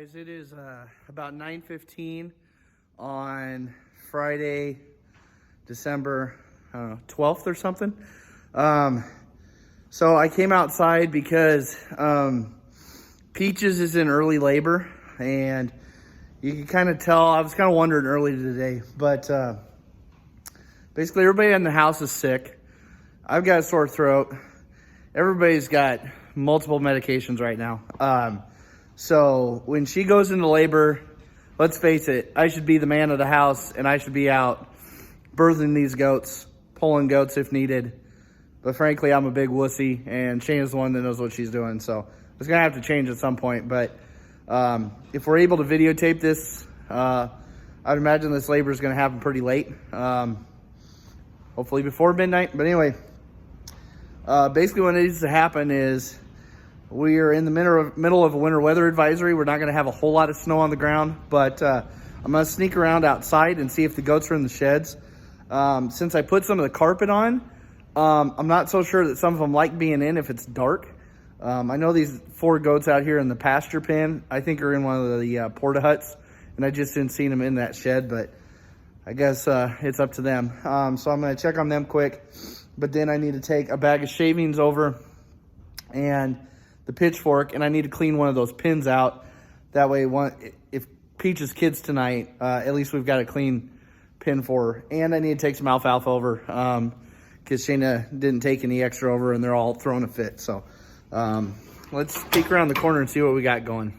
Guys, it is about 9:15 on Friday, December, I don't know, 12th or something. So I came outside because Peaches is in early labor, and you can kind of tell. I was kind of wondering earlier today, but basically everybody in the house is sick. I've got a sore throat. Everybody's got multiple medications right now. So when she goes into labor, let's face it, I should be the man of the house, and I should be out birthing these goats, pulling goats if needed. But frankly, I'm a big wussy, and Shayna's the one that knows what she's doing. So it's going to have to change at some point. But if we're able to videotape this, I'd imagine this labor is going to happen pretty late. Hopefully before midnight. But anyway, basically what needs to happen is we are in the middle of a winter weather advisory. We're not going to have a whole lot of snow on the ground, but I'm going to sneak around outside and see if the goats are in the sheds. Since I put some of the carpet on, I'm not so sure that some of them like being in if it's dark. I know these 4 goats out here in the pasture pen, I think are in one of the porta huts, and I just didn't see them in that shed, but I guess it's up to them. So I'm going to check on them quick, but then I need to take a bag of shavings over and the pitchfork, and I need to clean one of those pins out. That way, if Peach's kids tonight, at least we've got a clean pin for her. And I need to take some alfalfa over because Shayna didn't take any extra over, and they're all throwing a fit. So let's peek around the corner and see what we got going.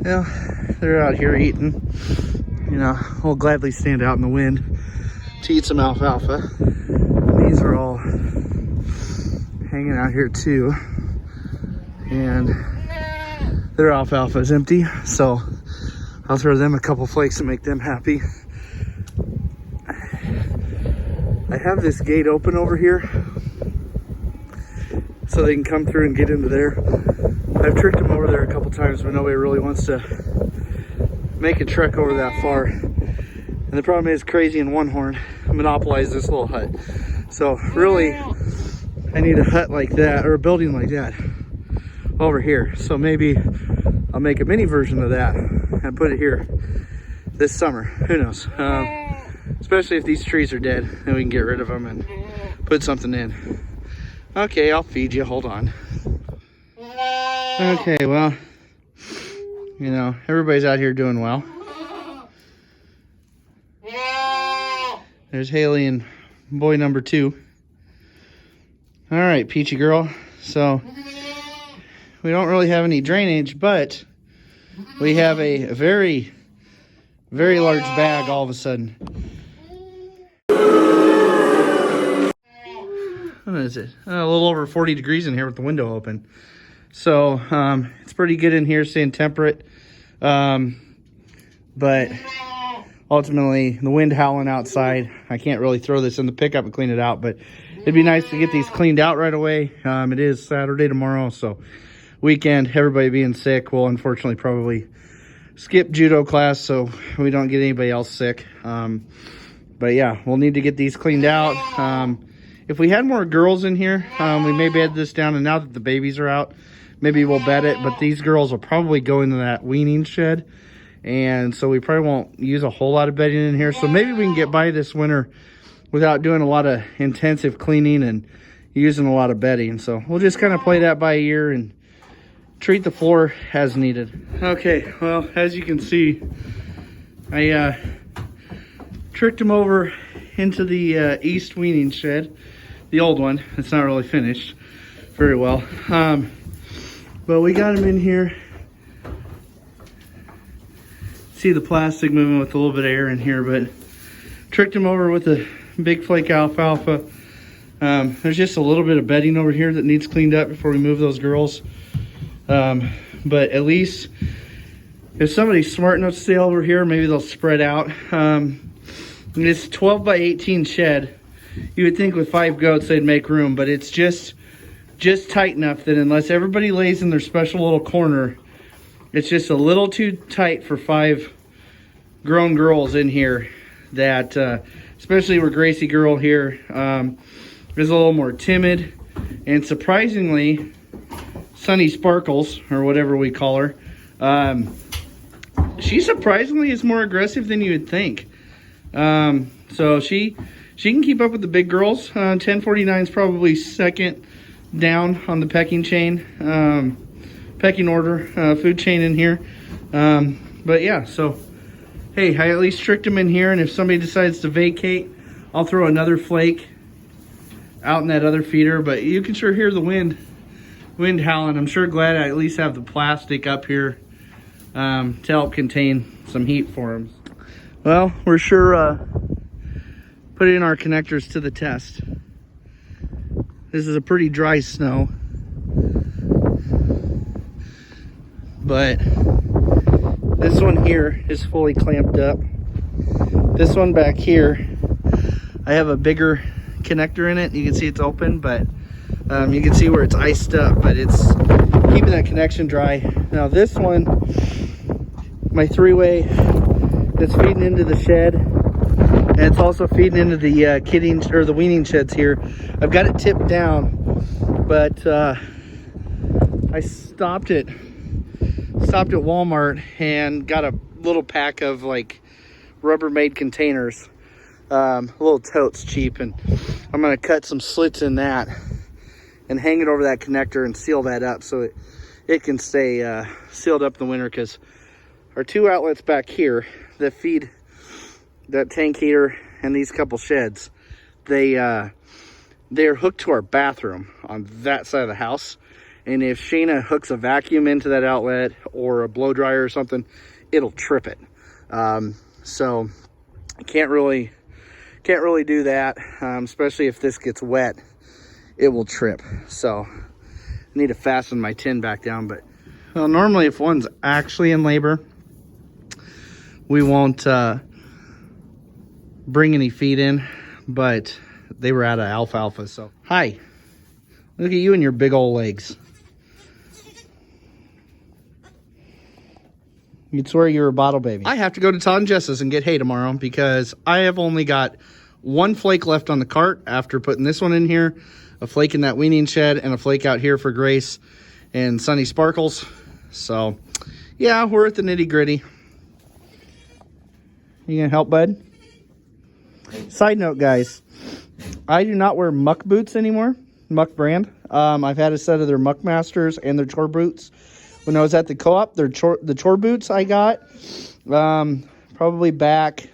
Well, they're out here eating. You know, we'll gladly stand out in the wind to eat some alfalfa. These are all hanging out here too. And their alfalfa is empty, so I'll throw them a couple flakes to make them happy. I have this gate open over here so they can come through and get into there. I've tricked them over there a couple times, but nobody really wants to make a trek over that far. And the problem is Crazy and One Horn monopolize this little hut. So really, I need a hut like that, or a building like that over here. So maybe I'll make a mini version of that and put it here this summer. Who knows? Especially if these trees are dead, then we can get rid of them and put something in. Okay, I'll feed you. Hold on. Okay, well, you know, everybody's out here doing well. There's Haley and boy number 2. All right, Peachy girl. So we don't really have any drainage, but we have a very, very large bag all of a sudden. What is it? A little over 40 degrees in here with the window open. So it's pretty good in here, staying temperate. But ultimately, the wind howling outside, I can't really throw this in the pickup and clean it out. But it'd be nice to get these cleaned out right away. It is Saturday tomorrow, so weekend, everybody being sick, we'll unfortunately probably skip judo class so we don't get anybody else sick. But yeah, we'll need to get these cleaned out. If we had more girls in here, we may bed this down, and now that the babies are out, maybe we'll bed it, but these girls will probably go into that weaning shed, and so we probably won't use a whole lot of bedding in here. So maybe we can get by this winter without doing a lot of intensive cleaning and using a lot of bedding. So we'll just kind of play that by ear and treat the floor as needed. Okay, well, as you can see, I tricked them over into the east weaning shed, the old one. It's not really finished very well. But we got them in here. See the plastic moving with a little bit of air in here, but tricked them over with a big flake alfalfa. There's just a little bit of bedding over here that needs cleaned up before we move those girls. But at least if somebody's smart enough to stay over here, maybe they'll spread out. And this 12 by 18 shed, you would think with 5 goats they'd make room, but it's just tight enough that unless everybody lays in their special little corner, it's just a little too tight for 5 grown girls in here. That especially where Gracie girl here is a little more timid, and surprisingly Sunny Sparkles, or whatever we call her, she surprisingly is more aggressive than you would think. So she can keep up with the big girls. 1049 is probably second down on the pecking chain, pecking order, food chain in here. But yeah, so hey, I at least tricked them in here, and if somebody decides to vacate, I'll throw another flake out in that other feeder. But you can sure hear the wind howling. I'm sure glad I at least have the plastic up here to help contain some heat for them. Well, we're sure putting our connectors to the test. This is a pretty dry snow, but this one here is fully clamped up. This one back here, I have a bigger connector in it. You can see it's open, but you can see where it's iced up, but it's keeping that connection dry. Now this one, my 3-way, that's feeding into the shed, and it's also feeding into the kidding or the weaning sheds here. I've got it tipped down, but I stopped at Walmart and got a little pack of like Rubbermaid containers, little totes, cheap, and I'm gonna cut some slits in that and hang it over that connector and seal that up so it can stay sealed up in the winter, because our 2 outlets back here that feed that tank heater and these couple sheds, they're hooked to our bathroom on that side of the house. And if Shayna hooks a vacuum into that outlet or a blow dryer or something, it'll trip it. So I can't really do that, especially if this gets wet, it will trip. So I need to fasten my tin back down. But well, normally if one's actually in labor, we won't bring any feed in, but they were out of alfalfa. So hi, look at you and your big old legs. You'd swear you were a bottle baby. I have to go to Todd and Jess's and get hay tomorrow because I have only got 1 flake left on the cart after putting this one in here, a flake in that weaning shed, and a flake out here for Grace and Sunny Sparkles. So yeah, we're at the nitty gritty. You gonna help, bud? Side note, guys, I do not wear Muck boots anymore. Muck brand. I've had a set of their Muck Masters and their Chore boots. When I was at the co-op, the Chore boots I got probably back,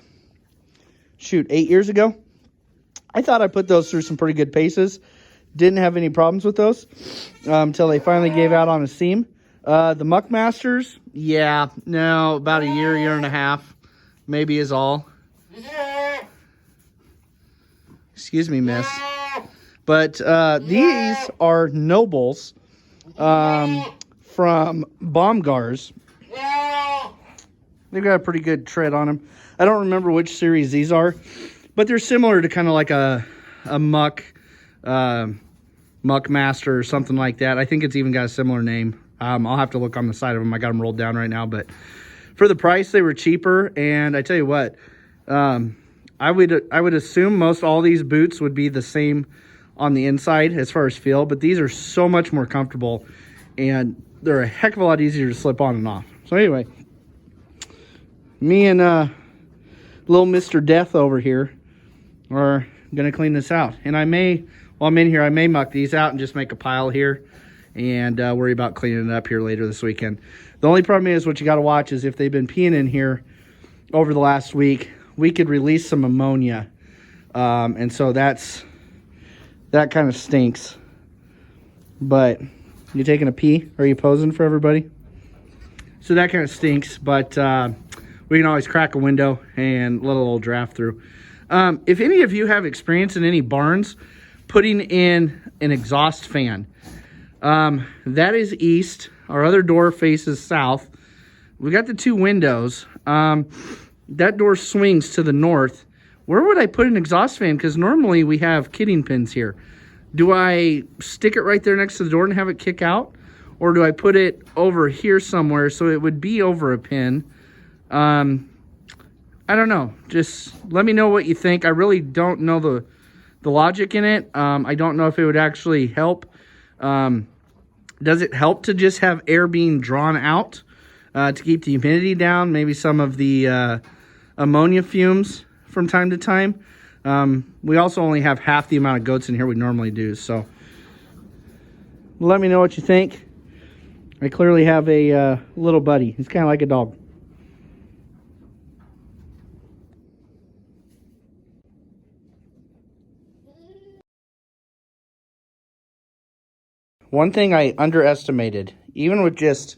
8 years ago. I thought I put those through some pretty good paces. Didn't have any problems with those until they finally gave out on a seam. The Muck Masters, yeah, no, about a year and a half. Maybe is all. Excuse me, miss. But these are Nobles from Baumgars. They've got a pretty good tread on them. I don't remember which series these are, but they're similar to kind of like a Muck Master or something like that. I think it's even got a similar name. I'll have to look on the side of them. I got them rolled down right now, but for the price, they were cheaper. And I tell you what, I would assume most all these boots would be the same on the inside as far as feel, but these are so much more comfortable and they're a heck of a lot easier to slip on and off. So anyway, me and little Mr. Death over here are gonna clean this out. And I may, while I'm in here, I may muck these out and just make a pile here and worry about cleaning it up here later this weekend. The only problem is what you got to watch is if they've been peeing in here over the last week, we could release some ammonia. And so that kind of stinks. But you taking a pee? Are you posing for everybody? So that kind of stinks, but we can always crack a window and let a little draft through. If any of you have experience in any barns putting in an exhaust fan, that is east. Our other door faces south. We got the 2 windows. That door swings to the north. where would I put an exhaust fan? Because normally we have kidding pins here. Do I stick it right there next to the door and have it kick out? Or do I put it over here somewhere so it would be over a pin? I don't know. Just let me know what you think. I really don't know the logic in it. I don't know if it would actually help. Does it help to just have air being drawn out to keep the humidity down? Maybe some of the ammonia fumes from time to time. We also only have half the amount of goats in here we normally do. So let me know what you think. I clearly have a little buddy. He's kind of like a dog. One thing I underestimated, even with just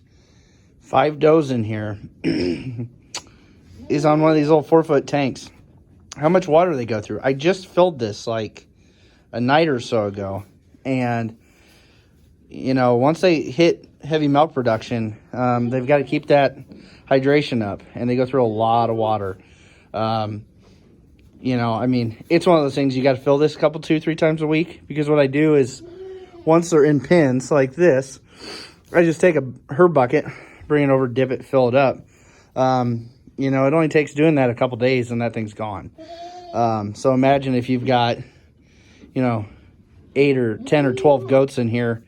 5 does in here, is on one of these little 4-foot tanks, how much water they go through. I just filled this like a night or so ago, and you know, once they hit heavy milk production, they've got to keep that hydration up, and they go through a lot of water. You know, I mean, it's one of those things you got to fill this a couple, 2-3 times a week, because what I do is once they're in pins like this, I just take her bucket, bring it over, dip it, fill it up. You know, it only takes doing that a couple days and that thing's gone. So imagine if you've got, you know, 8 or 10 or 12 goats in here,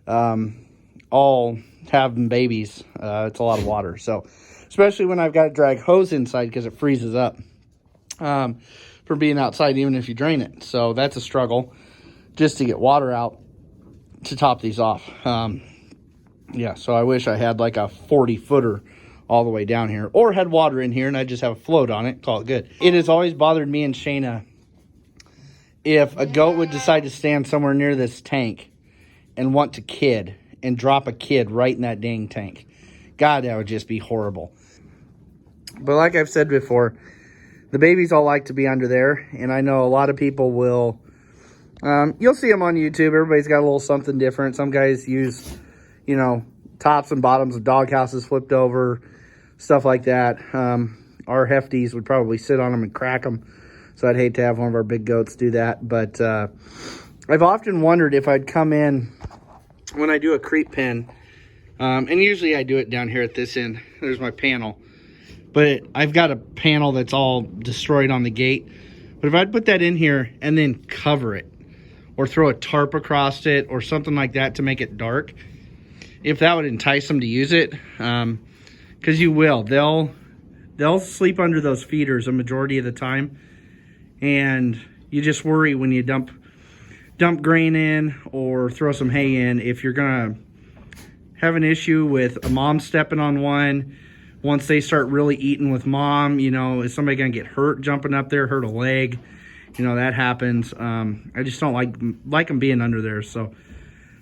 all having babies. It's a lot of water. So especially when I've got to drag hose inside because it freezes up from being outside, even if you drain it. So that's a struggle just to get water out to top these off. Yeah, so I wish I had like a 40-footer all the way down here, or had water in here and I just have a float on it, call it good. It has always bothered me and Shayna if a goat would decide to stand somewhere near this tank and want to kid and drop a kid right in that dang tank. God, that would just be horrible. But like I've said before, the babies all like to be under there, and I know a lot of people will, you'll see them on YouTube. Everybody's got a little something different. Some guys use, you know, tops and bottoms of dog houses flipped over, stuff like that. Our hefties would probably sit on them and crack them, so I'd hate to have one of our big goats do that. But I've often wondered if I'd come in when I do a creep pen, and usually I do it down here at this end. There's my panel, but I've got a panel that's all destroyed on the gate. But if I'd put that in here and then cover it, or throw a tarp across it or something like that to make it dark, if that would entice them to use it, because you will. They'll sleep under those feeders a majority of the time, and you just worry when you dump grain in or throw some hay in, if you're gonna have an issue with a mom stepping on one. Once they start really eating with mom, you know, is somebody gonna get hurt jumping up there, hurt a leg? You know, that happens. I just don't like them being under there. So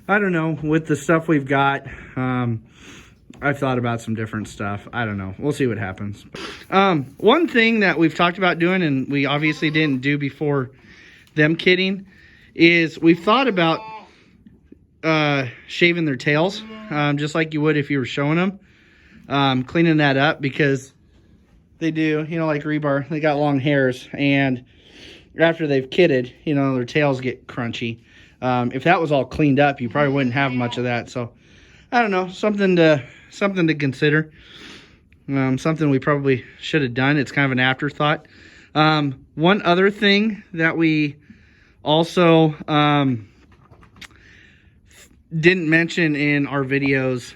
I don't know, with the stuff we've got, I've thought about some different stuff. I don't know. We'll see what happens. One thing that we've talked about doing, and we obviously didn't do before them kidding, is we've thought about shaving their tails, just like you would if you were showing them. Cleaning that up, because they do, you know, like rebar, they got long hairs, and after they've kidded, you know, their tails get crunchy. If that was all cleaned up, you probably wouldn't have much of that. So I don't know, something to consider. Something we probably should have done. It's kind of an afterthought. One other thing that we also didn't mention in our videos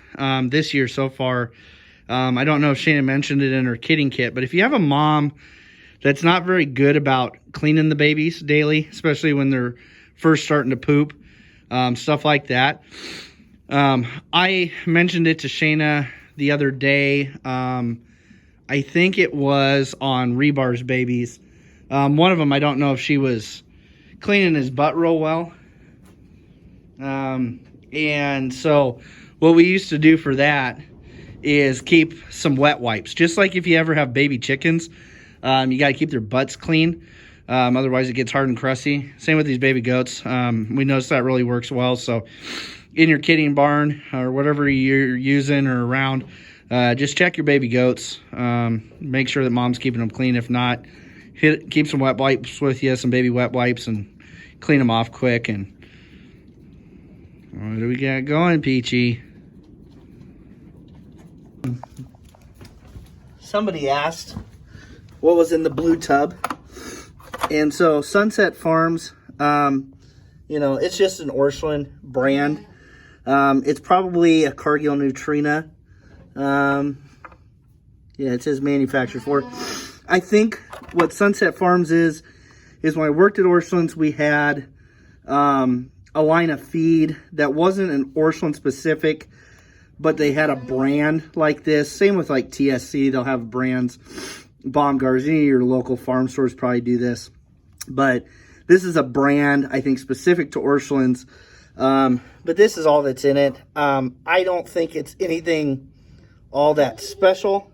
this year so far, I don't know if Shayna mentioned it in her kidding kit, but if you have a mom that's not very good about cleaning the babies daily, especially when they're first starting to poop, stuff like that. I mentioned it to Shayna the other day. I think it was on Rebar's babies. One of them, I don't know if she was cleaning his butt real well. And so what we used to do for that is keep some wet wipes. Just like if you ever have baby chickens, you got to keep their butts clean. Otherwise it gets hard and crusty. Same with these baby goats. We noticed that really works well. So in your kidding barn or whatever you're using or around, just check your baby goats. Make sure that mom's keeping them clean. If not, keep some wet wipes with you, some baby wet wipes, and clean them off quick. And what do we got going, Peachy? Somebody asked what was in the blue tub. And so Sunset Farms, you know, it's just an Orscheln brand. It's probably a Cargill Neutrina. Yeah, it says manufactured for. I think what Sunset Farms is when I worked at Orscheln's, we had a line of feed that wasn't an Orscheln specific, but they had a brand like this. Same with like TSC, they'll have brands. Baumgars, any of your local farm stores probably do this. But this is a brand, I think, specific to Orscheln's. But this is all that's in it. I don't think it's anything all that special.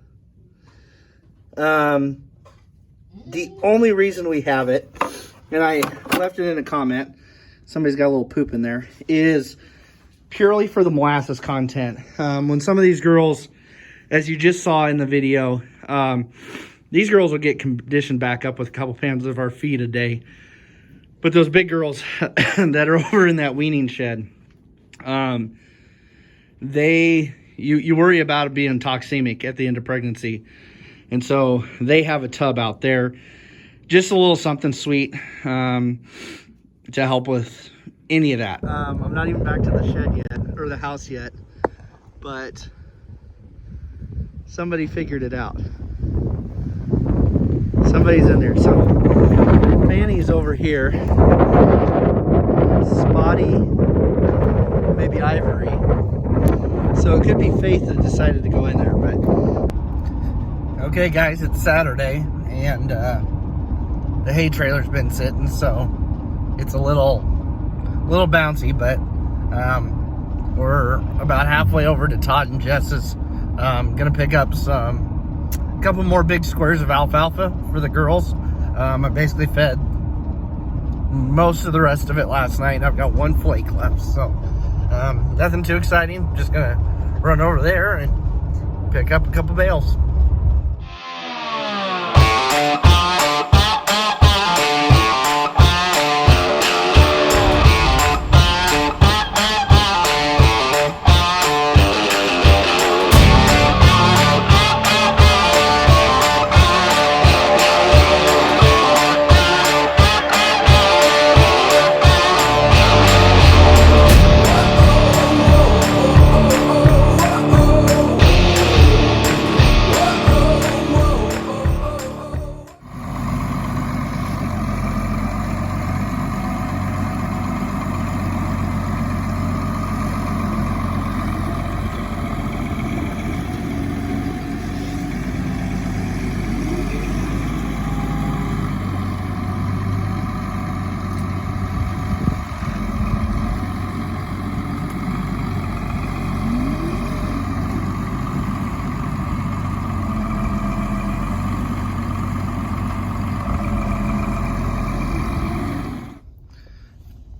The only reason we have it, and I left it in a comment, somebody's got a little poop in there, is purely for the molasses content. When some of these girls, as you just saw in the video, these girls will get conditioned back up with a couple pounds of our feed a day. But those big girls that are over in that weaning shed, you worry about it being toxemic at the end of pregnancy. And so they have a tub out there, just a little something sweet to help with any of that. I'm not even back to the shed yet, or the house yet, but somebody figured it out. Somebody's in there. So Fanny's over here. Spotty, maybe Ivory. So it could be Faith that decided to go in there. But okay, guys, it's Saturday, and the hay trailer's been sitting, so it's a little bouncy. But we're about halfway over to Todd and Jess's. Gonna pick up a couple more big squares of alfalfa for the girls. I basically fed most of the rest of it last night. I've got one flake left, so nothing too exciting. Just gonna run over there and pick up a couple bales.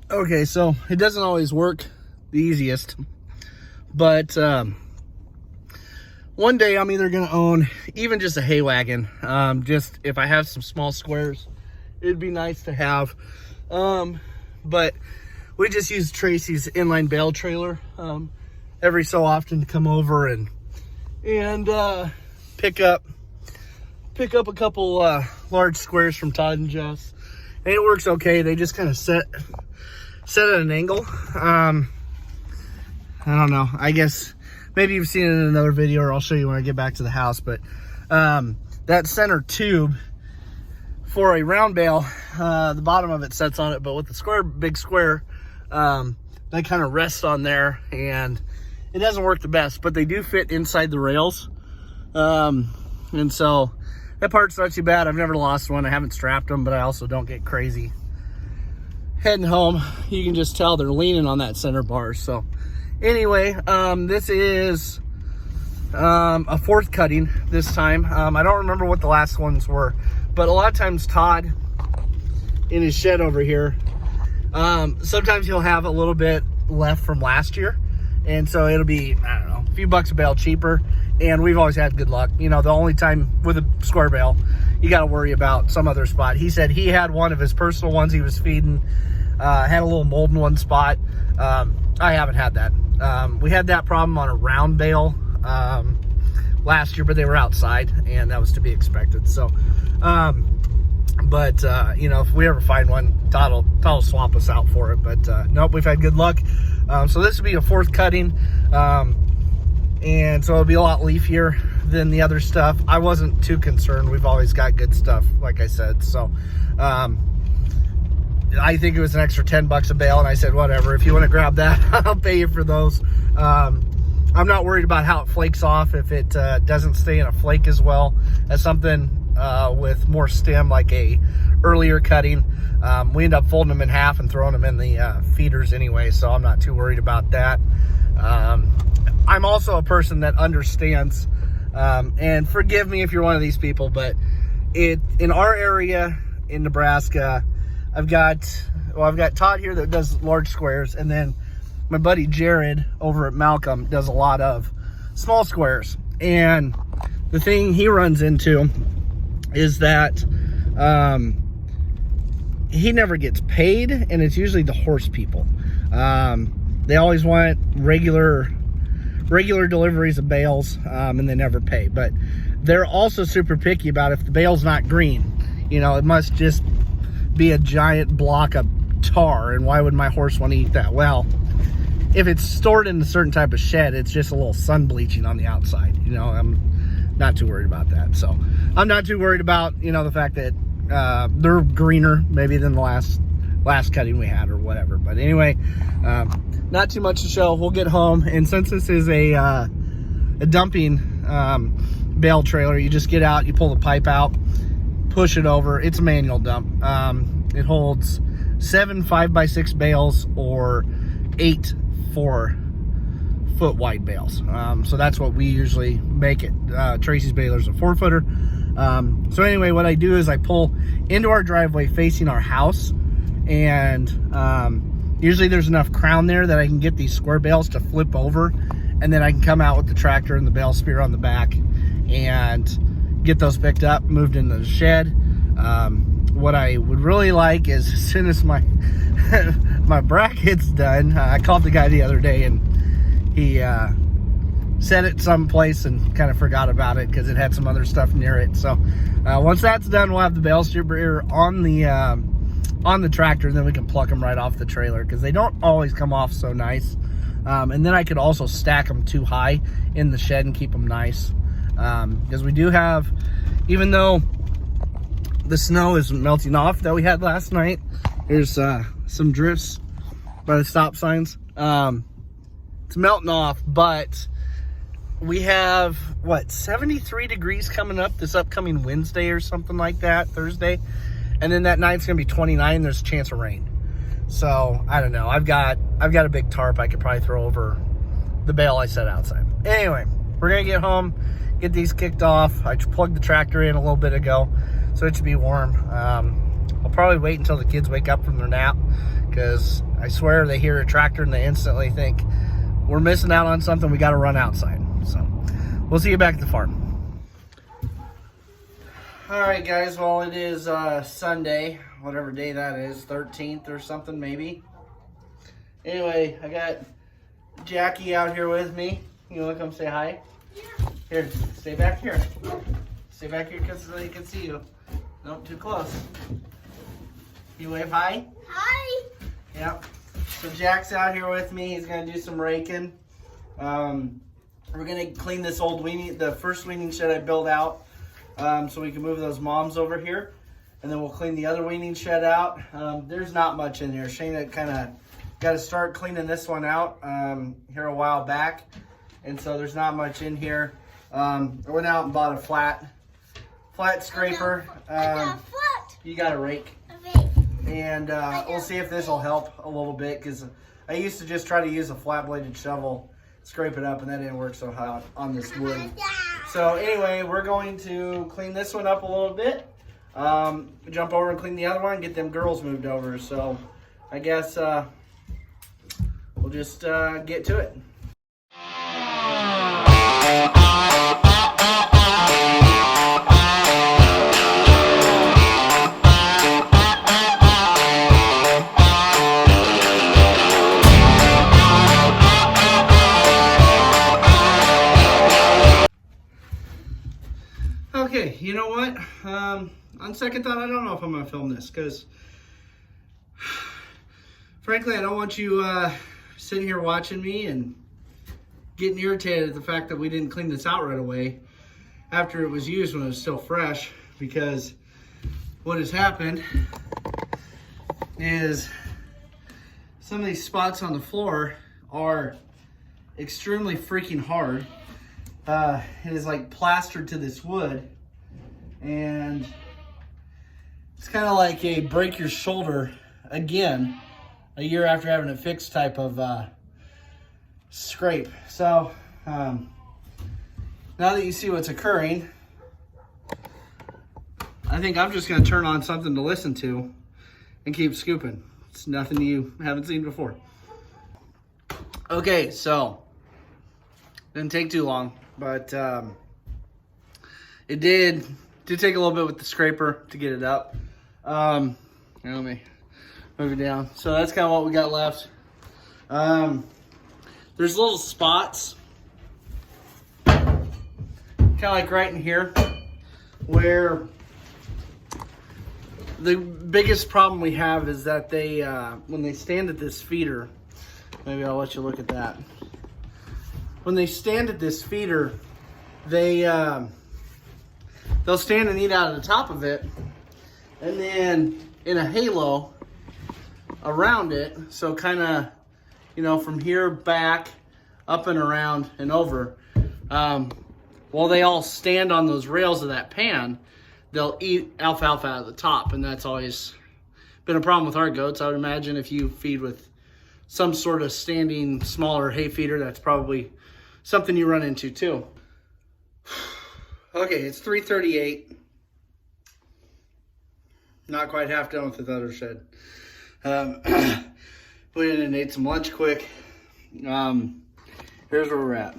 Okay, so it doesn't always work the easiest, but one day I'm either gonna own even just a hay wagon. Just if I have some small squares, it'd be nice to have. But we just use Tracy's inline bale trailer every so often to come over and pick up a couple large squares from Todd and Jess, and it works okay. They just kind of set at an angle. I don't know, I guess maybe you've seen it in another video, or I'll show you when I get back to the house. But that center tube for a round bale, the bottom of it sets on it, but with the big square, they kind of rest on there, and it doesn't work the best, but they do fit inside the rails. And so that part's not too bad. I've never lost one. I haven't strapped them, but I also don't get crazy. Heading home, you can just tell they're leaning on that center bar. So anyway, this is a fourth cutting this time. I don't remember what the last ones were, but a lot of times Todd in his shed over here, sometimes he'll have a little bit left from last year, and so it'll be, I don't know, a few bucks a bale cheaper, and we've always had good luck. You know, the only time with a square bale, you got to worry about some other spot. He said he had one of his personal ones he was feeding, had a little mold in one spot. I haven't had that. We had that problem on a round bale last year, but they were outside, and that was to be expected. So, you know, if we ever find one, Todd will swamp us out for it. But nope, we've had good luck. So this will be a 4th cutting, and so it'll be a lot leafier than the other stuff. I wasn't too concerned. We've always got good stuff, like I said. So I think it was an extra $10 a bale, and I said, whatever, if you want to grab that, I'll pay you for those. I'm not worried about how it flakes off if it doesn't stay in a flake as well as something with more stem, like a earlier cutting. We end up folding them in half and throwing them in the feeders anyway, so I'm not too worried about that. I'm also a person that understands, and forgive me if you're one of these people, but in our area in Nebraska, I've got Todd here that does large squares, and then my buddy Jared over at Malcolm does a lot of small squares. And the thing he runs into is that he never gets paid, and it's usually the horse people. They always want regular deliveries of bales, and they never pay. But they're also super picky about if the bale's not green. You know, it must just be a giant block of tar, and why would my horse want to eat that? Well, if it's stored in a certain type of shed, it's just a little sun bleaching on the outside. You know, I'm not too worried about that. So I'm not too worried about, you know, the fact that they're greener maybe than the last cutting we had or whatever. But anyway, not too much to show. We'll get home, and since this is a dumping bale trailer, you just get out, you pull the pipe out, push it over. It's a manual dump. It holds 7 5x6 bales or 8 4-foot wide bales. So that's what we usually make it. Tracy's baler's a 4-footer. So anyway, what I do is I pull into our driveway facing our house, and usually there's enough crown there that I can get these square bales to flip over, and then I can come out with the tractor and the bale spear on the back and get those picked up, moved into the shed. What I would really like is, as soon as my my bracket's done, I called the guy the other day, and he set it someplace and kind of forgot about it because it had some other stuff near it. So once that's done, we'll have the bale steer on the tractor, and then we can pluck them right off the trailer, because they don't always come off so nice. And then I could also stack them too high in the shed and keep them nice, because we do have, even though the snow is melting off that we had last night, there's some drifts by the stop signs. It's melting off, but we have, what, 73 degrees coming up this upcoming Wednesday or something like that, Thursday. And then that night's gonna be 29. There's a chance of rain. So I don't know. I've got a big tarp I could probably throw over the bale I set outside. Anyway, we're gonna get home, get these kicked off. I plugged the tractor in a little bit ago, so it should be warm. I'll probably wait until the kids wake up from their nap, because I swear they hear a tractor and they instantly think we're missing out on something. We got to run outside. So we'll see you back at the farm. All right, guys. Well, it is Sunday, whatever day that is, 13th or something maybe. Anyway, I got Jackie out here with me. You want to come say hi? Yeah. Here, stay back here. Stay back here because they can see you. Nope, too close. You wave hi? Hi. Yep. So Jack's out here with me. He's gonna do some raking. We're gonna clean this old the first weaning shed I built out, so we can move those moms over here, and then we'll clean the other weaning shed out. There's not much in here. Shayna kind of got to start cleaning this one out here a while back, and so there's not much in here. I went out and bought a flat scraper. You got a rake. And we'll see if this will help a little bit, because I used to just try to use a flat-bladed shovel, scrape it up, and that didn't work so hot on this wood. So anyway, we're going to clean this one up a little bit, jump over and clean the other one, and get them girls moved over. So I guess we'll just get to it. you know what? On second thought, I don't know if I'm going to film this because, frankly, I don't want you sitting here watching me and getting irritated at the fact that we didn't clean this out right away after it was used when it was still fresh, because what has happened is some of these spots on the floor are extremely freaking hard. It is like plastered to this wood, and it's kind of like a break your shoulder again a year after having it fixed type of scrape. So now that you see what's occurring, I think I'm just going to turn on something to listen to and keep scooping. It's nothing you haven't seen before. Okay, so didn't take too long, but it did take a little bit with the scraper to get it up. Here, let me move it down. So that's kind of what we got left. There's little spots, kind of like right in here, where the biggest problem we have is that they, when they stand at this feeder, maybe I'll let you look at that. When they stand at this feeder, they'll stand and eat out of the top of it, and then in a halo around it, so kind of, you know, from here back, up and around and over, while they all stand on those rails of that pan, they'll eat alfalfa out of the top, and that's always been a problem with our goats. I would imagine if you feed with some sort of standing, smaller hay feeder, that's probably something you run into too. Okay, it's 3:38. Not quite half done with the other shed. Went in and ate some lunch quick. Here's where we're at.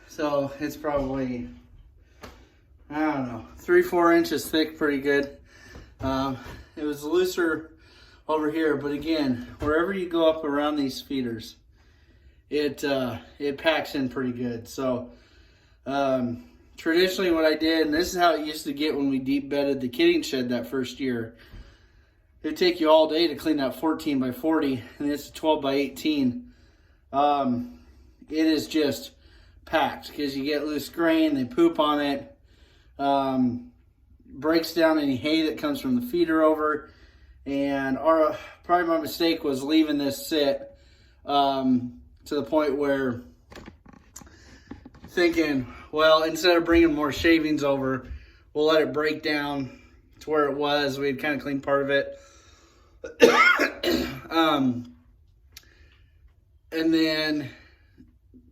So it's probably, I don't know, 3-4 inches thick, pretty good. It was looser over here, but again, wherever you go up around these feeders, it packs in pretty good. So traditionally what I did, and this is how it used to get when we deep bedded the kidding shed that first year, it'd take you all day to clean that 14 by 40, and it's a 12 by 18. It is just packed because you get loose grain, they poop on it, breaks down any hay that comes from the feeder over. And probably my mistake was leaving this sit to the point where thinking, well, instead of bringing more shavings over, we'll let it break down to where it was. We had kind of cleaned part of it. And then,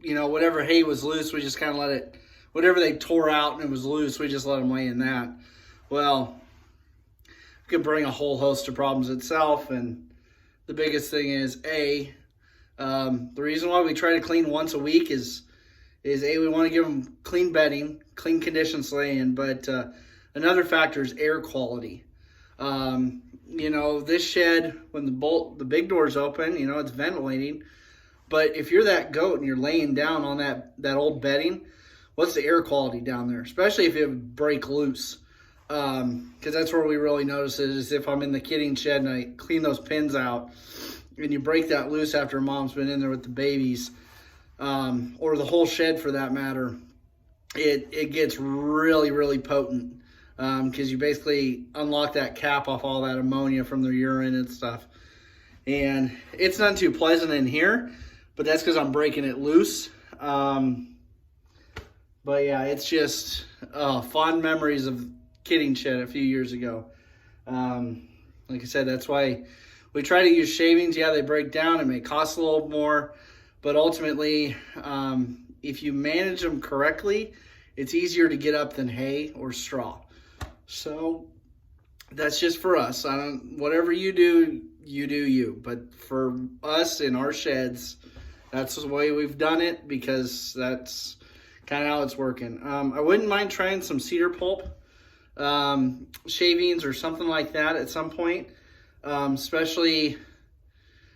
you know, whatever hay was loose, we just kind of let it, whatever they tore out and it was loose, we just let them lay in that. Well, it could bring a whole host of problems itself. And the biggest thing is, the reason why we try to clean once a week is we want to give them clean bedding, clean conditions to lay in, but another factor is air quality. You know, this shed, when the big door's open, you know, it's ventilating. But if you're that goat and you're laying down on that old bedding, what's the air quality down there? Especially if it break loose. Because that's where we really notice it, is if I'm in the kidding shed and I clean those pins out and you break that loose after mom's been in there with the babies, or the whole shed for that matter, it gets really, really potent. Because you basically unlock that cap off all that ammonia from their urine and stuff. And it's not too pleasant in here, but that's because I'm breaking it loose. But yeah, it's just fond memories of kidding shed a few years ago. Like I said, that's why we try to use shavings. Yeah, they break down. It may cost a little more, but ultimately, if you manage them correctly, it's easier to get up than hay or straw. So that's just for us. Whatever you do, you. But for us in our sheds, that's the way we've done it, because that's kind of how it's working. I wouldn't mind trying some cedar pulp shavings or something like that at some point, especially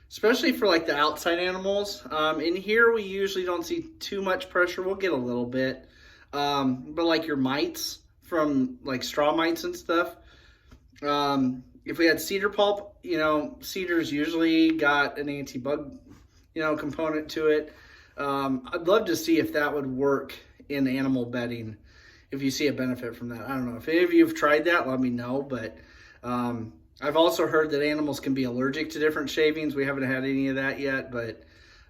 for like the outside animals. In here, we usually don't see too much pressure. We'll get a little bit. But like your mites from like straw mites and stuff, if we had cedar pulp, cedar's usually got an anti-bug, component to it. I'd love to see if that would work in animal bedding, if you see a benefit from that. I don't know. If any of you have tried that, let me know. But I've also heard that animals can be allergic to different shavings. We haven't had any of that yet, but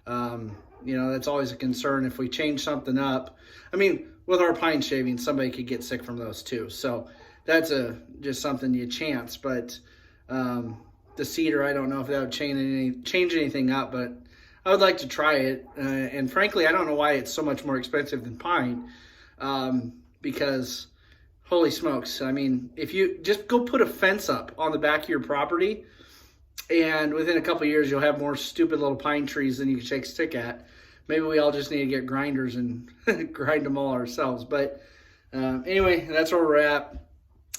that's always a concern if we change something up. I mean, with our pine shavings, somebody could get sick from those too. So that's just something you chance. But the cedar, I don't know if that would change anything up, but I would like to try it. And frankly, I don't know why it's so much more expensive than pine, because holy smokes. I mean, if you just go put a fence up on the back of your property, and within a couple of years, you'll have more stupid little pine trees than you can shake a stick at. Maybe we all just need to get grinders and grind them all ourselves. But anyway, that's where we're at.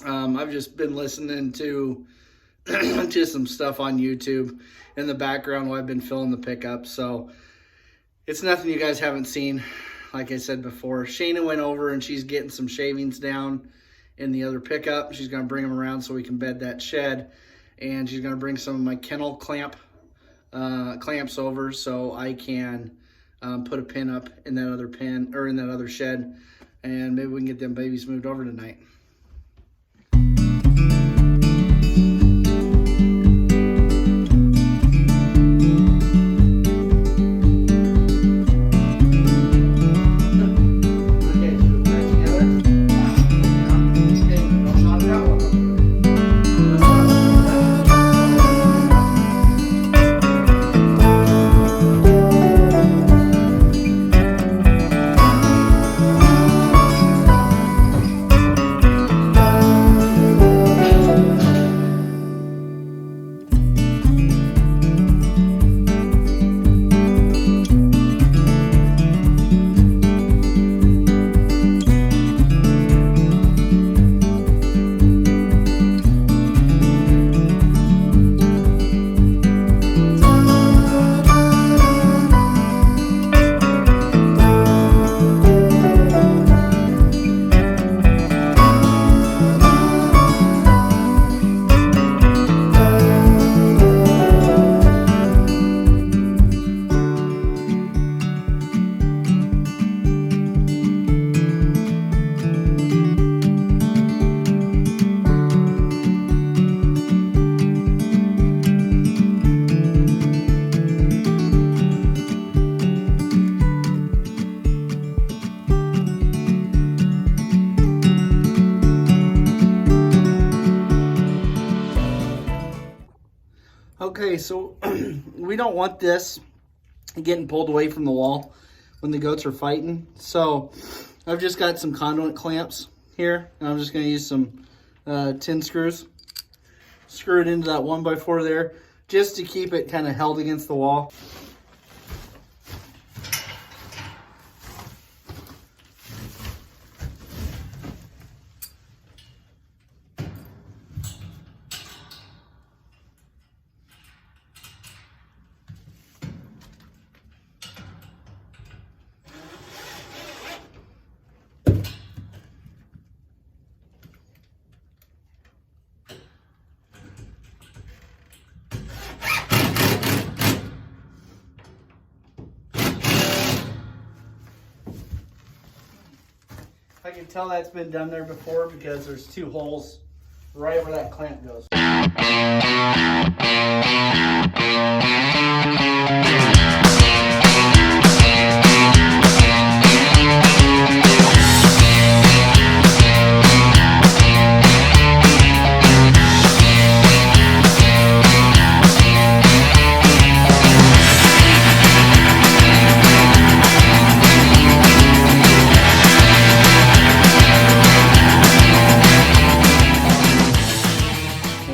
I've just been listening to some stuff on YouTube in the background while I've been filling the pickup. So it's nothing you guys haven't seen. Like I said before, Shayna went over and she's getting some shavings down in the other pickup. She's going to bring them around so we can bed that shed. And she's going to bring some of my kennel clamps over so I can put a pin up in that other shed. And maybe we can get them babies moved over tonight. Okay, so we don't want this getting pulled away from the wall when the goats are fighting. So I've just got some conduit clamps here, and I'm just going to use some tin screws. Screw it into that 1x4 there, just to keep it kind of held against the wall. I can tell that's been done there before because there's two holes right where that clamp goes.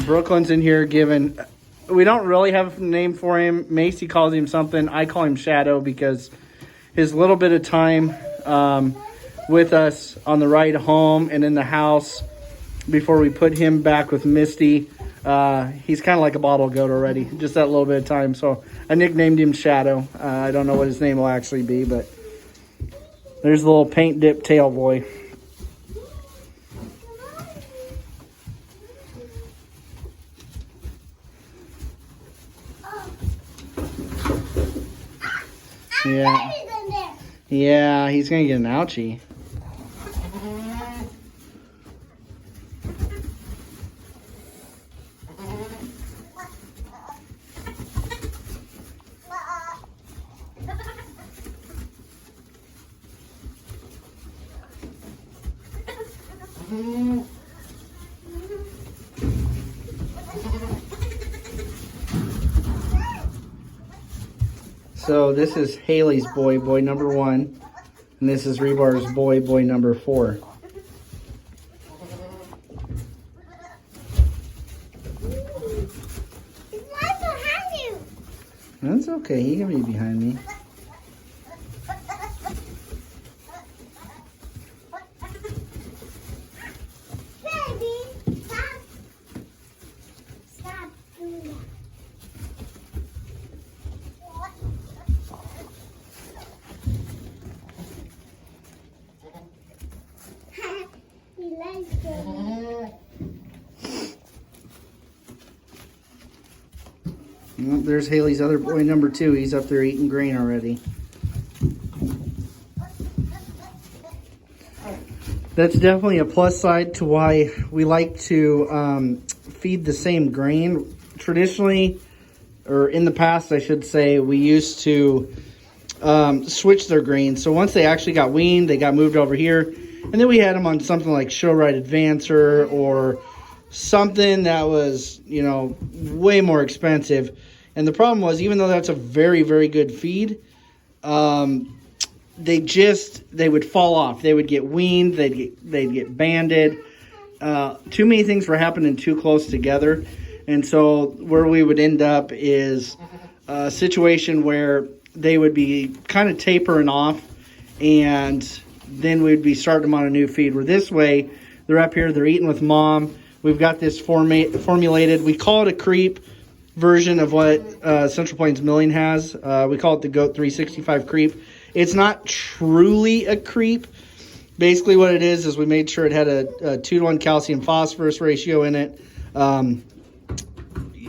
Brooklyn's in here giving, we don't really have a name for him. Macy calls him something. I call him Shadow because his little bit of time with us on the ride home and in the house before we put him back with Misty, he's kind of like a bottle goat already, just that little bit of time. So I nicknamed him Shadow. I don't know what his name will actually be, but There's the little paint dip tail boy. Yeah. Yeah, he's gonna get an ouchie. So this is Haley's boy, boy number 1. And this is Rebar's boy, boy number 4. It's right behind you. That's okay, he can be behind me. Baby, stop. Stop doing that. He likes it. Well, there's Haley's other boy number 2. He's up there eating grain already. That's definitely a plus side to why we like to feed the same grain. Traditionally, or in the past I should say, we used to switch their grain. So once they actually got weaned, they got moved over here. And then we had them on something like Chore Advancer or something that was, you know, way more expensive. And the problem was, even though that's a very, very good feed, they would fall off. They would get weaned. They'd get banded. Too many things were happening too close together. And so where we would end up is a situation where they would be kind of tapering off, and then we'd be starting them on a new feed. Where this way, they're up here, they're eating with mom. We've got this formulated. We call it a creep version of what Central Plains Milling has. We call it the Goat 365 creep. It's not truly a creep. Basically what it is we made sure it had a 2-to-1 calcium phosphorus ratio in it.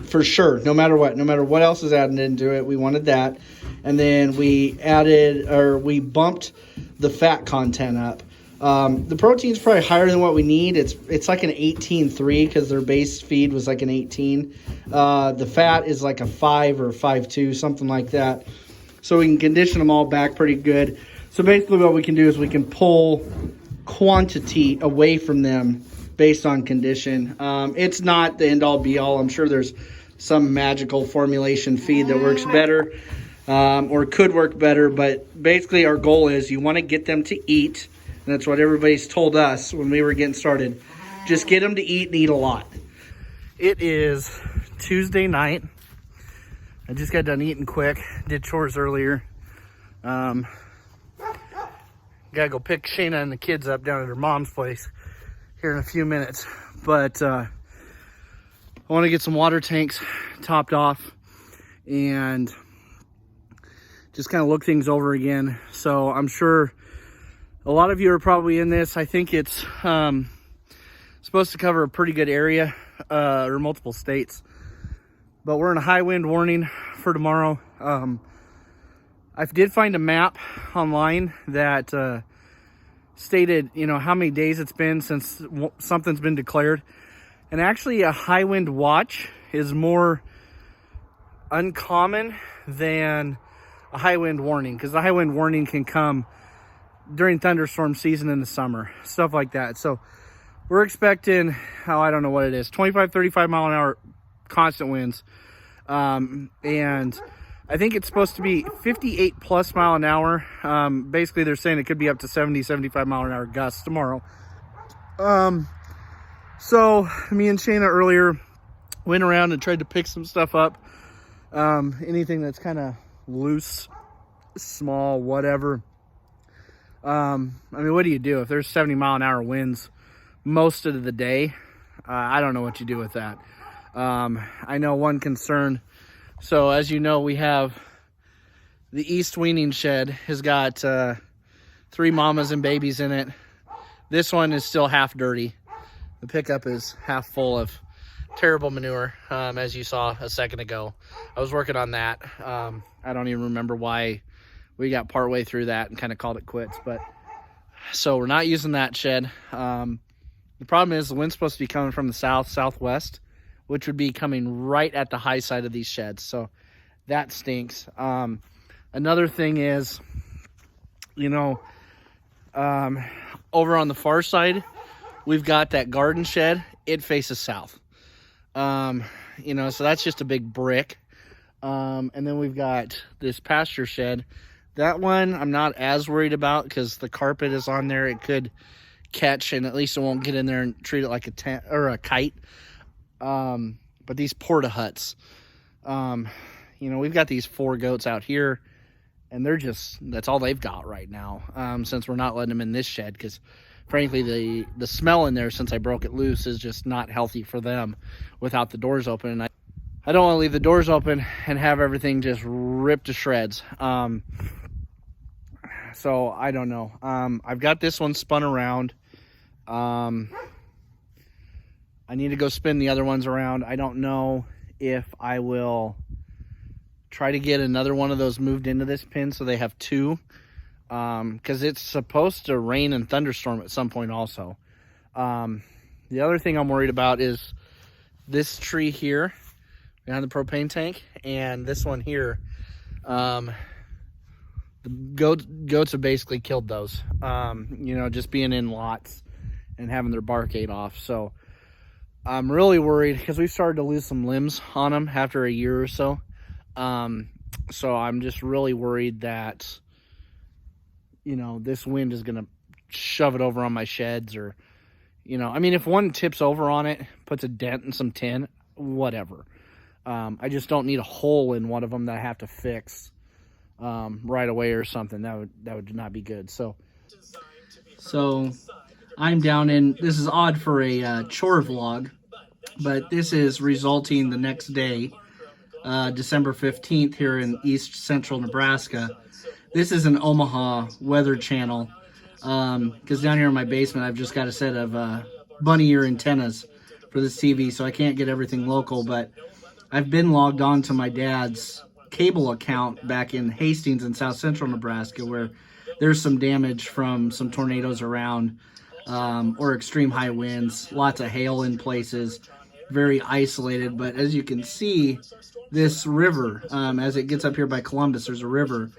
For sure, no matter what else is added into it, we wanted that. And then we bumped the fat content up. The protein's probably higher than what we need. It's like an 18.3 because their base feed was like an 18. The fat is like a 5 or 5.2, something like that. So we can condition them all back pretty good. So basically what we can do is we can pull quantity away from them based on condition. It's not the end all be all. I'm sure there's some magical formulation feed that works better or could work better. But basically our goal is you want to get them to eat. And that's what everybody's told us when we were getting started. Just get them to eat and eat a lot. It is Tuesday night. I just got done eating quick. Did chores earlier. Gotta go pick Shayna and the kids up down at her mom's place here in a few minutes. But I want to get some water tanks topped off and just kind of look things over again. So I'm sure a lot of you are probably in this. I think it's supposed to cover a pretty good area or multiple states. But we're in a high wind warning for tomorrow. I did find a map online that stated, you know, how many days it's been since something's been declared. And actually a high wind watch is more uncommon than a high wind warning, because the high wind warning can come during thunderstorm season in the summer, stuff like that. So we're expecting, I don't know what it is, 25, 35 mile an hour constant winds. And I think it's supposed to be 58 plus mile an hour. Basically they're saying it could be up to 70, 75 mile an hour gusts tomorrow. So me and Shayna earlier went around and tried to pick some stuff up. Anything that's kind of loose, small, whatever. I mean, what do you do if there's 70 mile an hour winds most of the day? I don't know what you do with that. I know one concern. So as you know, we have the east weaning shed has got 3 mamas and babies in it. This one is still half dirty. The pickup is half full of terrible manure, as you saw a second ago. I was working on that. I don't even remember why we got partway through that and kind of called it quits. But so we're not using that shed. The problem is the wind's supposed to be coming from the southwest, which would be coming right at the high side of these sheds. So that stinks. Another thing is, you know, over on the far side, we've got that garden shed. It faces south. You know, so that's just a big brick. And then we've got this pasture shed. That one I'm not as worried about because the carpet is on there. It could catch, and at least it won't get in there and treat it like a tent or a kite. But these porta huts, you know, we've got these 4 goats out here, and they're just, that's all they've got right now. Since we're not letting them in this shed, because frankly, the smell in there since I broke it loose is just not healthy for them without the doors open. And I don't want to leave the doors open and have everything just ripped to shreds. So I don't know. I've got this one spun around. I need to go spin the other ones around. I don't know if I will try to get another one of those moved into this pin so they have 2. Because it's supposed to rain and thunderstorm at some point also. The other thing I'm worried about is this tree here behind the propane tank, and this one here. The goats have basically killed those, you know, just being in lots and having their bark ate off. So I'm really worried because we started to lose some limbs on them after a year or so. So I'm just really worried that, you know, this wind is going to shove it over on my sheds, or, you know, I mean, if one tips over on it, puts a dent in some tin, whatever. I just don't need a hole in one of them that I have to fix right away or something. That would not be good. So I'm down in, this is odd for a chore vlog, but this is resulting the next day, December 15th here in east central Nebraska. This is an Omaha Weather Channel, because down here in my basement I've just got a set of bunny ear antennas for this TV, so I can't get everything local. But I've been logged on to my dad's cable account back in Hastings in south central Nebraska, where there's some damage from some tornadoes around, or extreme high winds, lots of hail in places, very isolated. But as you can see, this river, as it gets up here by Columbus, there's a river,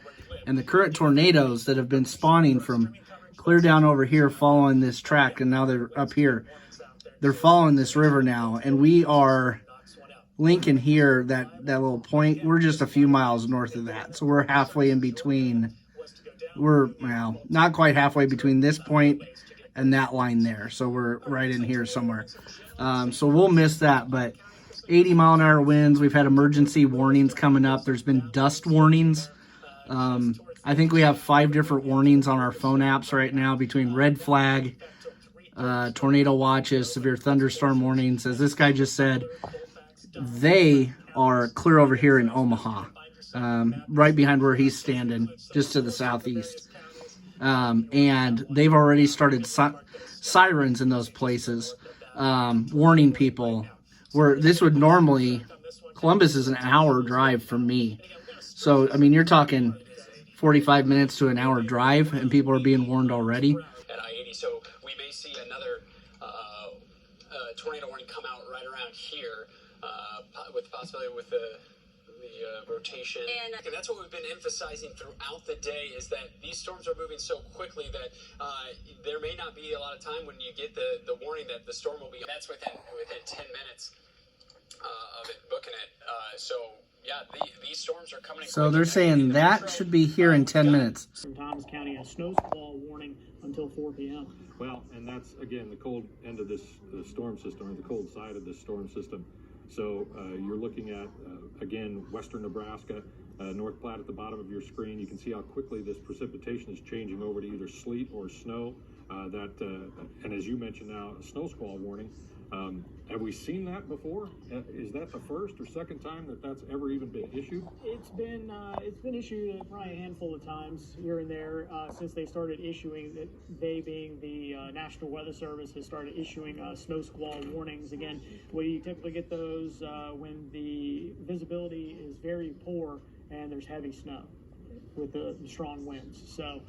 and the current tornadoes that have been spawning from clear down over here following this track, and now they're up here, they're following this river now, and we are Lincoln here, that little point, we're just a few miles north of that. So we're halfway in between. We're, well, not quite halfway between this point and that line there. So we're right in here somewhere. So we'll miss that, but 80-mile-an-hour winds. We've had emergency warnings coming up. There's been dust warnings. I think we have 5 different warnings on our phone apps right now, between red flag, tornado watches, severe thunderstorm warnings. As this guy just said, they are clear over here in Omaha, right behind where he's standing, just to the southeast. And they've already started sirens in those places, warning people, where this would normally, Columbus is an hour drive from me. So, I mean, you're talking 45 minutes to an hour drive, and people are being warned already. At I-80, so we may see another tornado warning come out right around here, with the possibility with the rotation. And that's what we've been emphasizing throughout the day, is that these storms are moving so quickly that there may not be a lot of time when you get the warning that the storm will be. That's within 10 minutes of it booking it. So yeah, these storms are coming. So they're saying that should be here in 10 minutes. From Thomas County, a snow squall warning until 4 p.m. Well, and that's, again, the cold end of this storm system, or the cold side of this storm system. So you're looking at, again, western Nebraska, North Platte at the bottom of your screen. You can see how quickly this precipitation is changing over to either sleet or snow. And as you mentioned now, a snow squall warning. Have we seen that before? Is that the first or second time that that's ever even been issued? It's been issued probably a handful of times here and there since they started issuing it. They being the National Weather Service has started issuing snow squall warnings. Again, we typically get those when the visibility is very poor and there's heavy snow with the strong winds. So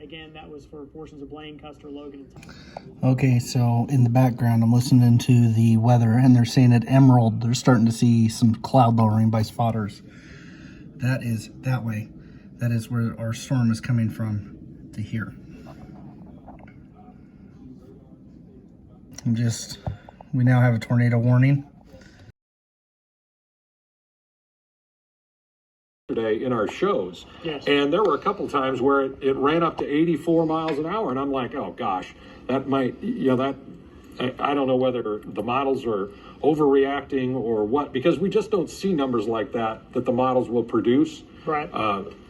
again, that was for portions of Blaine, Custer, Logan, and Thomas. Okay, so in the background, I'm listening to the weather, and they're saying at Emerald, they're starting to see some cloud lowering by spotters. That is that way. That is where our storm is coming from to here. We now have a tornado warning. Today in our shows. Yes. And there were a couple times where it ran up to 84 miles an hour, and I'm like, oh gosh, that might, I don't know whether the models are overreacting or what, because we just don't see numbers like that the models will produce. Right.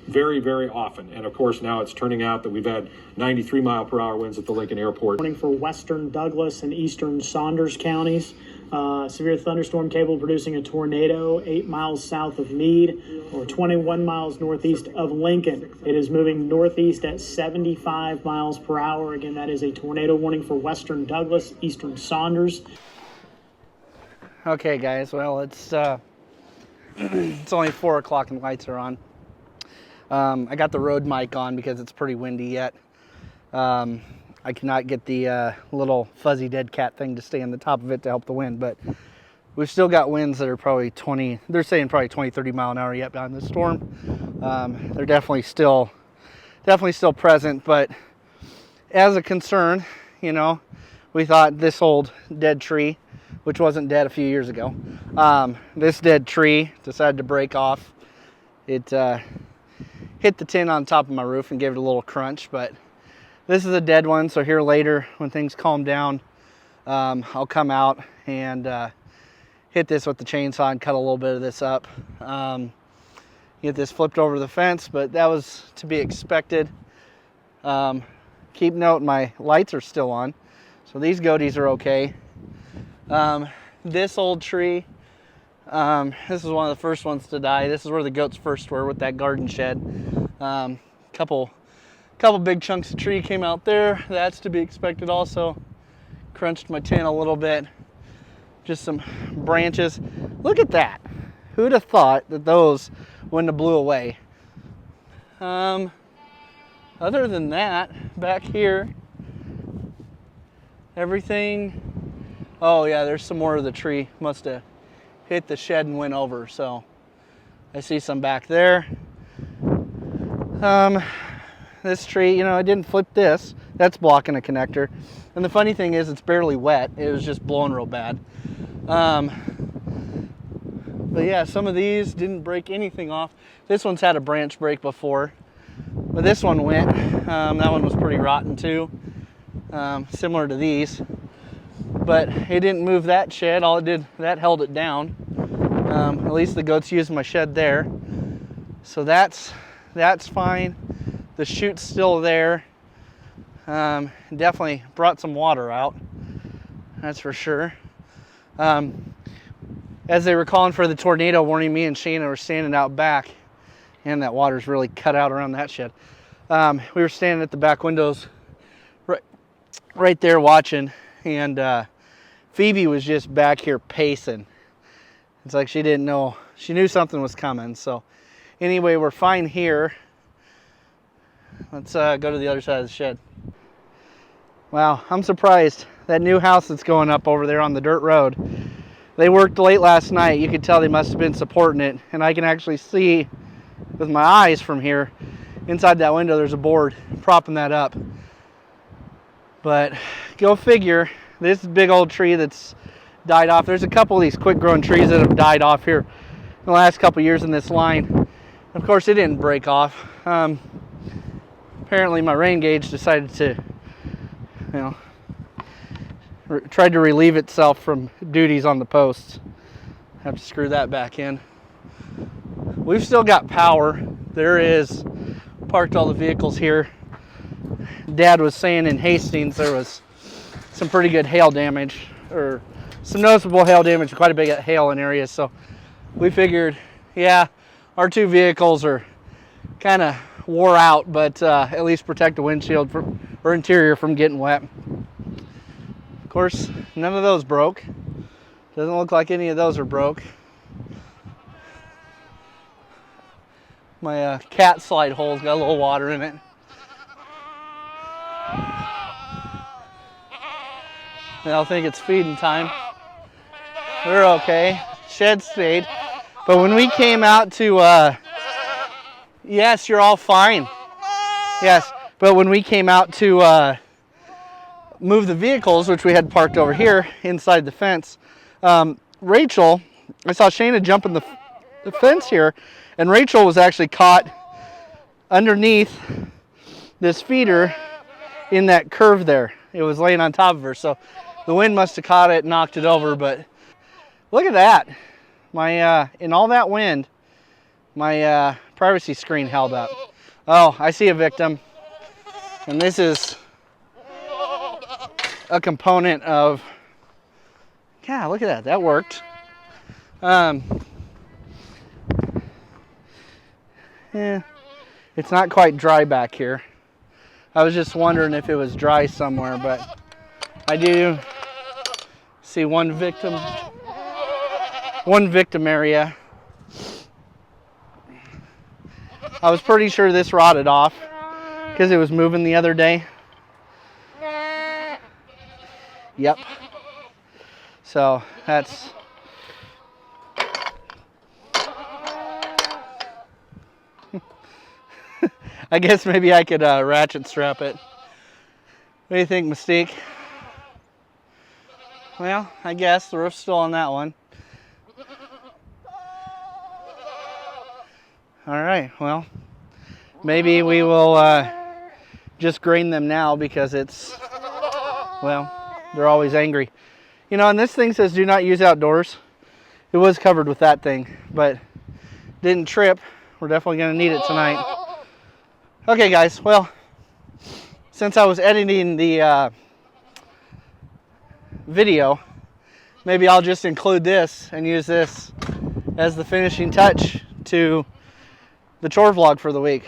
Very, very often. And of course, now it's turning out that we've had 93 mile per hour winds at the Lincoln Airport. Warning for western Douglas and eastern Saunders counties. Severe thunderstorm capable of producing a tornado 8 miles south of Meade or 21 miles northeast of Lincoln. It is moving northeast at 75 miles per hour. Again, that is a tornado warning for western Douglas, eastern Saunders. Okay, guys, well, it's it's only 4 o'clock and the lights are on. I got the Rode mic on because it's pretty windy yet. I cannot get the little fuzzy dead cat thing to stay on the top of it to help the wind, but we've still got winds that are probably 20, they're saying probably 20, 30 mile an hour yet behind the storm. They're definitely still present, but as a concern, we thought this old dead tree, which wasn't dead a few years ago, this dead tree decided to break off. It hit the tin on top of my roof and gave it a little crunch, but this is a dead one, so here later, when things calm down, I'll come out and hit this with the chainsaw and cut a little bit of this up. Get this flipped over the fence, but that was to be expected. Keep note, my lights are still on, so these goatees are okay. This old tree, this is one of the first ones to die. This is where the goats first were with that garden shed. Couple big chunks of tree came out there. That's to be expected also. Crunched my tin a little bit. Just some branches. Look at that. Who'd have thought that those wouldn't have blew away? Other than that, back here, everything. Oh yeah, there's some more of the tree. Must have hit the shed and went over. So I see some back there. This tree, I didn't flip this. That's blocking a connector. And the funny thing is, it's barely wet. It was just blowing real bad. But yeah, some of these didn't break anything off. This one's had a branch break before, but this one went. That one was pretty rotten too, similar to these. But it didn't move that shed. All it did, that held it down. At least the goats used my shed there. So that's fine. The chute's still there. Definitely brought some water out, that's for sure. As they were calling for the tornado warning, me and Shana were standing out back, and that water's really cut out around that shed. We were standing at the back windows right there watching, and Phoebe was just back here pacing. It's like she didn't know, she knew something was coming. So anyway, we're fine here. Let's go to the other side of the shed. Wow, I'm surprised. That new house that's going up over there on the dirt road, they worked late last night. You could tell they must have been supporting it. And I can actually see with my eyes from here, inside that window, there's a board propping that up. But go figure, this big old tree that's died off. There's a couple of these quick growing trees that have died off here in the last couple years in this line. Of course, it didn't break off. Apparently my rain gauge decided to, tried to relieve itself from duties on the posts. Have to screw that back in. We've still got power. There is, parked all the vehicles here. Dad was saying in Hastings there was some pretty good hail damage. or some noticeable hail damage, quite a bit of hail in areas. So we figured, yeah, our 2 vehicles are kind of wore out, but at least protect the windshield or interior from getting wet. Of course, none of those broke. Doesn't look like any of those are broke. My cat slide hole's got a little water in it. I don't think it's feeding time. We're okay. Shed stayed. But when we came out to, yes, you're all fine. Yes, but when we came out to move the vehicles, which we had parked over here inside the fence, Rachel, I saw Shayna jumping the fence here, and Rachel was actually caught underneath this feeder in that curve there. It was laying on top of her, so the wind must have caught it and knocked it over. But look at that. My in all that wind, my privacy screen held up. Oh, I see a victim, and this is a component of, yeah, look at that. That worked. Yeah, it's not quite dry back here. I was just wondering if it was dry somewhere, but I do see one victim area. I was pretty sure this rotted off because it was moving the other day. Yep. So that's, I guess maybe I could ratchet strap it. What do you think, Mystique? Well, I guess the roof's still on that one. All right, well, maybe we will just grain them now because it's, well, they're always angry. You know, and this thing says do not use outdoors. It was covered with that thing, but didn't trip. We're definitely going to need it tonight. Okay, guys, well, since I was editing the video, maybe I'll just include this and use this as the finishing touch to the chore vlog for the week.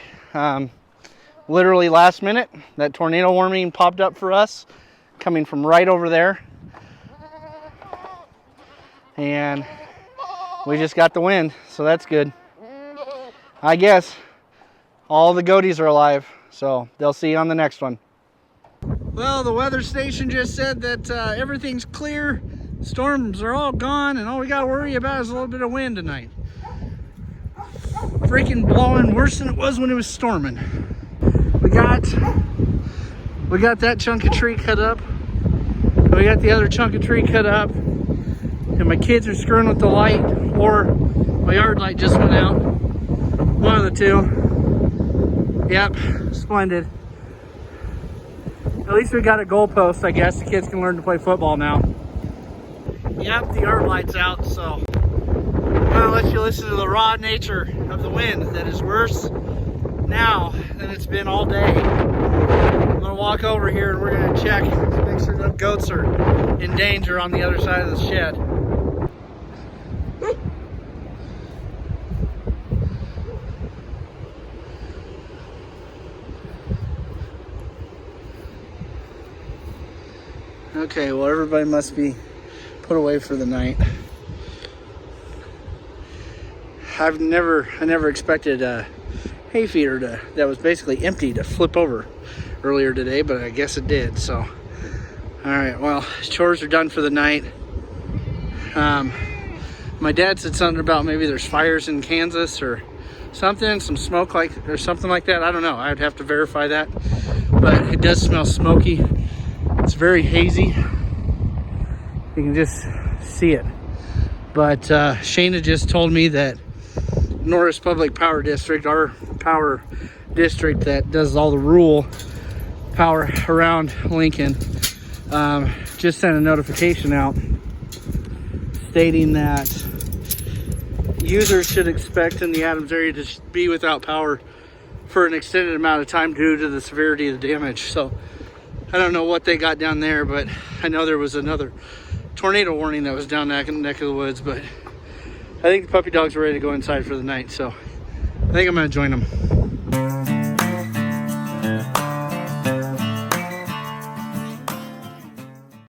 Literally last minute, that tornado warning popped up for us, coming from right over there. And we just got the wind, so that's good. I guess all the goaties are alive, so they'll see you on the next one. Well, the weather station just said that everything's clear, storms are all gone, and all we got to worry about is a little bit of wind tonight. Freaking blowing worse than it was when it was storming. We got that chunk of tree cut up. We got the other chunk of tree cut up, and my kids are screwing with the light, or my yard light just went out. One of the two. Yep, splendid. At least we got a goalpost, I guess. The kids can learn to play football now. Yep, the yard light's out, so I'm gonna let you listen to the raw nature of the wind that is worse now than it's been all day. I'm gonna walk over here and we're gonna check to make sure the goats are in danger on the other side of the shed. Okay, well, everybody must be put away for the night. I never expected a hay feeder that was basically empty to flip over earlier today, but I guess it did. So, all right, well, chores are done for the night. My dad said something about maybe there's fires in Kansas or something, some smoke or something like that. I don't know. I'd have to verify that, but it does smell smoky. It's very hazy. You can just see it. But Shayna just told me that Norris Public Power District, our power district that does all the rural power around Lincoln, just sent a notification out stating that users should expect in the Adams area to be without power for an extended amount of time due to the severity of the damage. So I don't know what they got down there, but I know there was another tornado warning that was down that neck of the woods, but I think the puppy dogs are ready to go inside for the night, so I think I'm gonna join them.